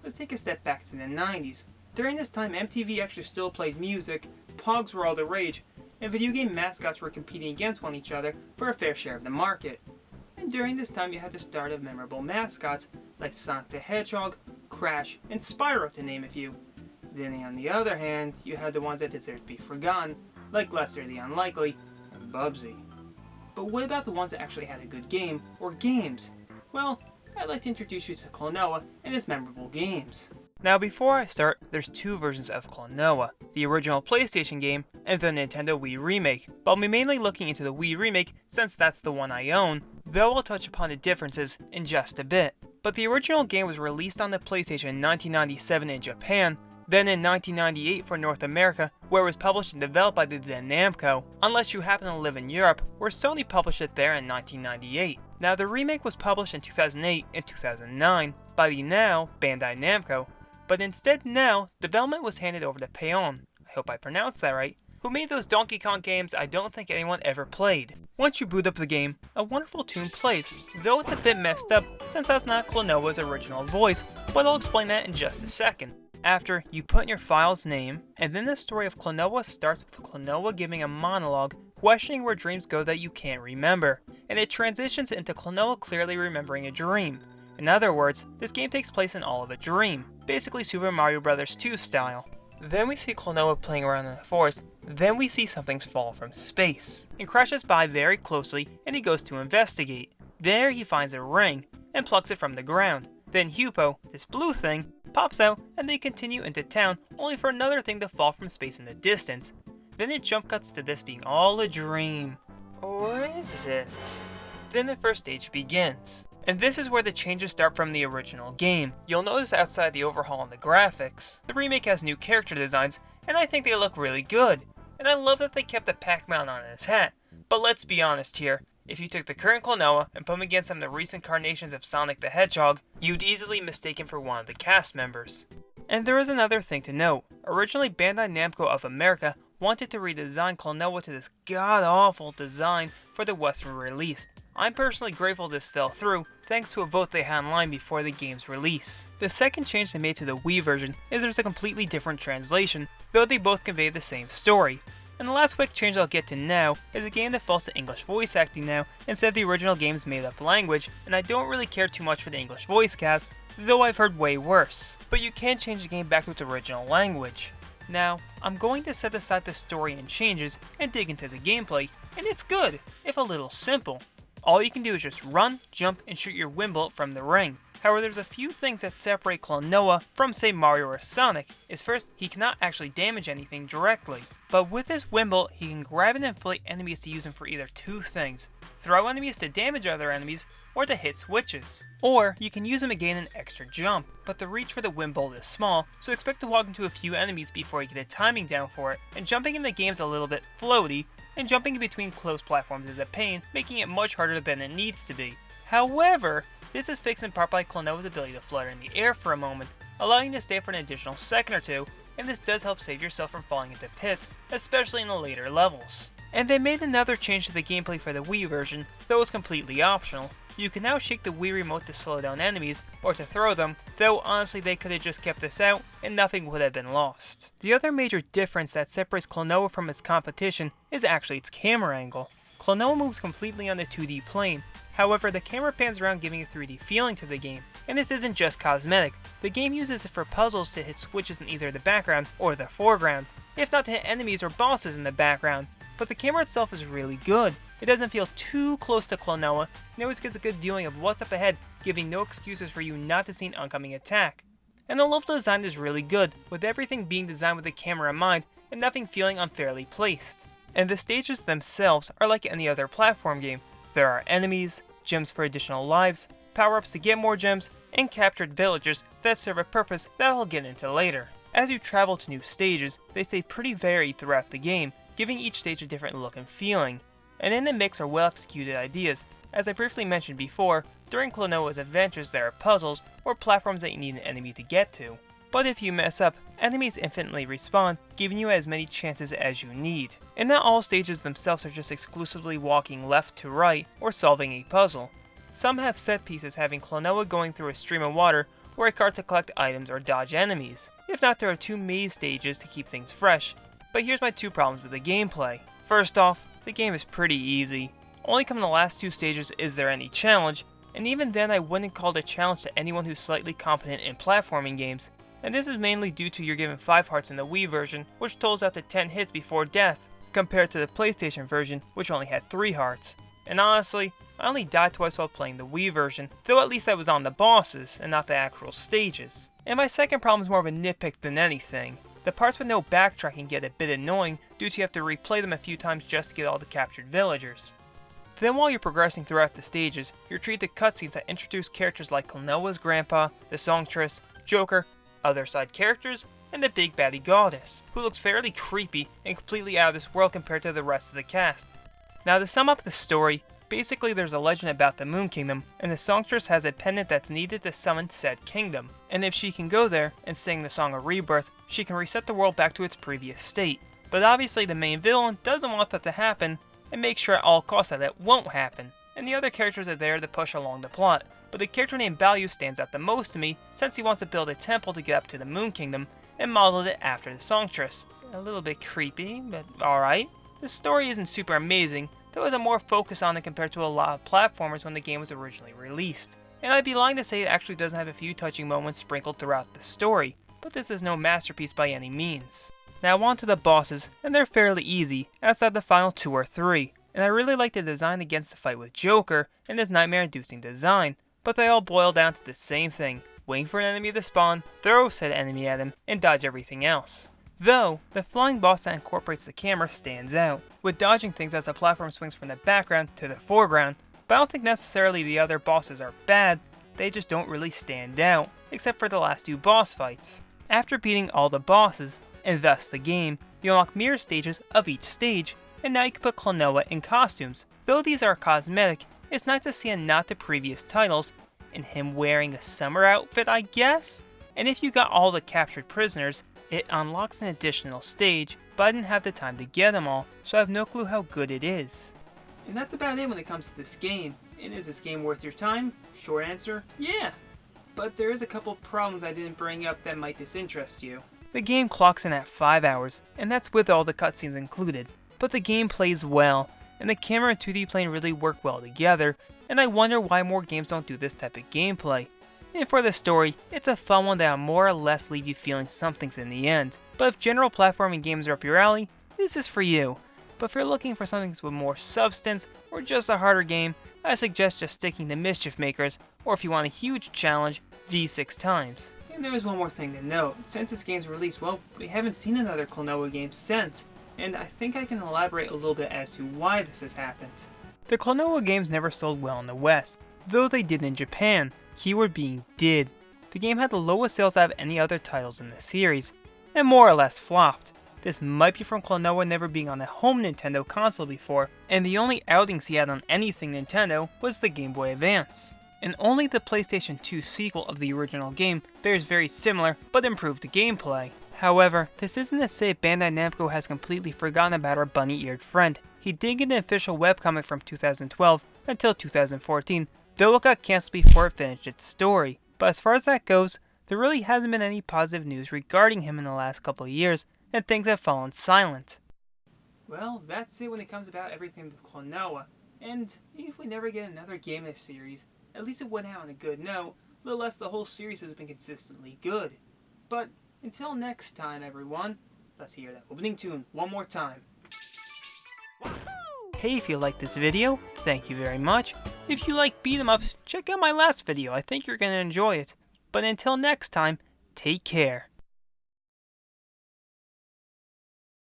let's take a step back to the 90s. During this time, MTV actually still played music, pogs were all the rage, and video game mascots were competing against one each other for a fair share of the market. And during this time you had the start of memorable mascots like Sonic the Hedgehog, Crash, and Spyro to name a few. Then on the other hand, you had the ones that deserved to be forgotten, like Lester the Unlikely and Bubsy. But what about the ones that actually had a good game, or games? Well, I'd like to introduce you to Klonoa and its memorable games. Now before I start, there's two versions of Klonoa, the original PlayStation game and the Nintendo Wii remake, but I'll be mainly looking into the Wii remake since that's the one I own, though I'll touch upon the differences in just a bit. But the original game was released on the PlayStation in 1997 in Japan, then in 1998 for North America, where it was published and developed by the then Namco, unless you happen to live in Europe, where Sony published it there in 1998. Now the remake was published in 2008 and 2009 by the now Bandai Namco, but instead now, development was handed over to Payon, I hope I pronounced that right, who made those Donkey Kong games I don't think anyone ever played. Once you boot up the game, a wonderful tune plays, though it's a bit messed up since that's not Klonoa's original voice, but I'll explain that in just a second. After, you put in your file's name, and then the story of Klonoa starts with Klonoa giving a monologue questioning where dreams go that you can't remember, and it transitions into Klonoa clearly remembering a dream. In other words, this game takes place in all of a dream, basically Super Mario Bros. 2 style. Then we see Klonoa playing around in the forest, then we see something fall from space. It crashes by very closely and he goes to investigate. There he finds a ring and plucks it from the ground. Then Hupo, this blue thing, pops out and they continue into town only for another thing to fall from space in the distance. Then it jump cuts to this being all a dream. Or is it? Then the first stage begins. And this is where the changes start from the original game. You'll notice outside the overhaul in the graphics, the remake has new character designs, and I think they look really good. And I love that they kept the Pac-Man on his hat. But let's be honest here, if you took the current Klonoa and put him against some of the recent incarnations of Sonic the Hedgehog, you'd easily mistake him for one of the cast members. And there is another thing to note. Originally Bandai Namco of America wanted to redesign Klonoa to this god-awful design for the Western release. I'm personally grateful this fell through, thanks to a vote they had online before the game's release. The second change they made to the Wii version is there's a completely different translation, though they both convey the same story. And the last quick change I'll get to now is a game that falls to English voice acting now instead of the original game's made up language, and I don't really care too much for the English voice cast, though I've heard way worse. But you can change the game back to its original language. Now, I'm going to set aside the story and changes and dig into the gameplay, and it's good, if a little simple. All you can do is just run, jump, and shoot your Wimble from the ring. However, there's a few things that separate Klonoa from, say, Mario or Sonic. Is first, he cannot actually damage anything directly. But with his Wimble, he can grab and inflate enemies to use him for either two things. Throw enemies to damage other enemies, or to hit switches. Or, you can use him to gain an extra jump. But the reach for the Wimble is small, so expect to walk into a few enemies before you get the timing down for it. And jumping in the game's a little bit floaty, and jumping in between close platforms is a pain, making it much harder than it needs to be. However, this is fixed in part by Klonoa's ability to flutter in the air for a moment, allowing you to stay for an additional second or two, and this does help save yourself from falling into pits, especially in the later levels. And they made another change to the gameplay for the Wii version, though it's completely optional. You can now shake the Wii remote to slow down enemies, or to throw them, though honestly they could have just kept this out, and nothing would have been lost. The other major difference that separates Klonoa from its competition is actually its camera angle. Klonoa moves completely on the 2D plane, however the camera pans around giving a 3D feeling to the game, and this isn't just cosmetic. The game uses it for puzzles to hit switches in either the background or the foreground, if not to hit enemies or bosses in the background. But the camera itself is really good. It doesn't feel too close to Klonoa, and always gives a good viewing of what's up ahead, giving no excuses for you not to see an oncoming attack. And the level design is really good, with everything being designed with the camera in mind, and nothing feeling unfairly placed. And the stages themselves are like any other platform game. There are enemies, gems for additional lives, power-ups to get more gems, and captured villagers that serve a purpose that I'll get into later. As you travel to new stages, they stay pretty varied throughout the game, giving each stage a different look and feeling. And in the mix are well-executed ideas. As I briefly mentioned before, during Klonoa's adventures there are puzzles or platforms that you need an enemy to get to. But if you mess up, enemies infinitely respawn, giving you as many chances as you need. And not all stages themselves are just exclusively walking left to right or solving a puzzle. Some have set pieces having Klonoa going through a stream of water or a cart to collect items or dodge enemies. If not, there are 2 maze stages to keep things fresh. But here's my 2 problems with the gameplay. First off, the game is pretty easy. Only come in the last 2 stages is there any challenge, and even then I wouldn't call it a challenge to anyone who's slightly competent in platforming games. And this is mainly due to you're given 5 hearts in the Wii version, which tolls out to 10 hits before death, compared to the PlayStation version, which only had 3 hearts. And honestly, I only died twice while playing the Wii version, though at least I was on the bosses, and not the actual stages. And my second problem is more of a nitpick than anything. The parts with no backtracking get a bit annoying due to you have to replay them a few times just to get all the captured villagers. Then while you're progressing throughout the stages, you're treated to cutscenes that introduce characters like Klonoa's grandpa, the songstress, Joker, other side characters, and the big baddie goddess, who looks fairly creepy and completely out of this world compared to the rest of the cast. Now to sum up the story, basically there's a legend about the Moon Kingdom, and the songstress has a pendant that's needed to summon said kingdom, and if she can go there and sing the Song of Rebirth, she can reset the world back to its previous state. But obviously the main villain doesn't want that to happen, and makes sure at all costs that it won't happen, and the other characters are there to push along the plot. But the character named Baloo stands out the most to me, since he wants to build a temple to get up to the Moon Kingdom, and modeled it after the songstress. A little bit creepy, but alright. The story isn't super amazing, there was a more focus on it compared to a lot of platformers when the game was originally released. And I'd be lying to say it actually doesn't have a few touching moments sprinkled throughout the story, but this is no masterpiece by any means. Now on to the bosses, and they're fairly easy, outside the final 2 or 3. And I really like the design against the fight with Joker, and his nightmare-inducing design, but they all boil down to the same thing, waiting for an enemy to spawn, throw said enemy at him, and dodge everything else. Though, the flying boss that incorporates the camera stands out, with dodging things as the platform swings from the background to the foreground, but I don't think necessarily the other bosses are bad, they just don't really stand out, except for the last 2 boss fights. After beating all the bosses, and thus the game, you unlock mirror stages of each stage, and now you can put Klonoa in costumes. Though these are cosmetic, it's nice to see a nod to previous titles, and him wearing a summer outfit I guess? And if you got all the captured prisoners, it unlocks an additional stage, but I didn't have the time to get them all, so I have no clue how good it is. And that's about it when it comes to this game. And is this game worth your time? Short answer, yeah. But there is a couple problems I didn't bring up that might disinterest you. The game clocks in at 5 hours, and that's with all the cutscenes included. But the game plays well, and the camera and 2D plane really work well together, and I wonder why more games don't do this type of gameplay. And for the story, it's a fun one that'll more or less leave you feeling something's in the end. But if general platforming games are up your alley, this is for you. But if you're looking for something with more substance, or just a harder game, I suggest just sticking to Mischief Makers, or if you want a huge challenge, V6 Times. And there is one more thing to note. Since this game's released, well, we haven't seen another Klonoa game since. And I think I can elaborate a little bit as to why this has happened. The Klonoa games never sold well in the West, though they did in Japan, keyword being did. The game had the lowest sales out of any other titles in the series, and more or less flopped. This might be from Klonoa never being on a home Nintendo console before, and the only outings he had on anything Nintendo was the Game Boy Advance. And only the PlayStation 2 sequel of the original game bears very similar but improved gameplay. However, this isn't to say Bandai Namco has completely forgotten about our bunny-eared friend. He did get an official webcomic from 2012 until 2014, though it got cancelled before it finished its story. But as far as that goes, there really hasn't been any positive news regarding him in the last couple of years, and things have fallen silent. Well, that's it when it comes about everything with Klonoa. And if we never get another game in this series, at least it went out on a good note, nonetheless the whole series has been consistently good. But until next time everyone, let's hear that opening tune one more time. Hey, if you liked this video, thank you very much. If you like beat 'em ups, check out my last video, I think you're gonna enjoy it. But until next time, take care.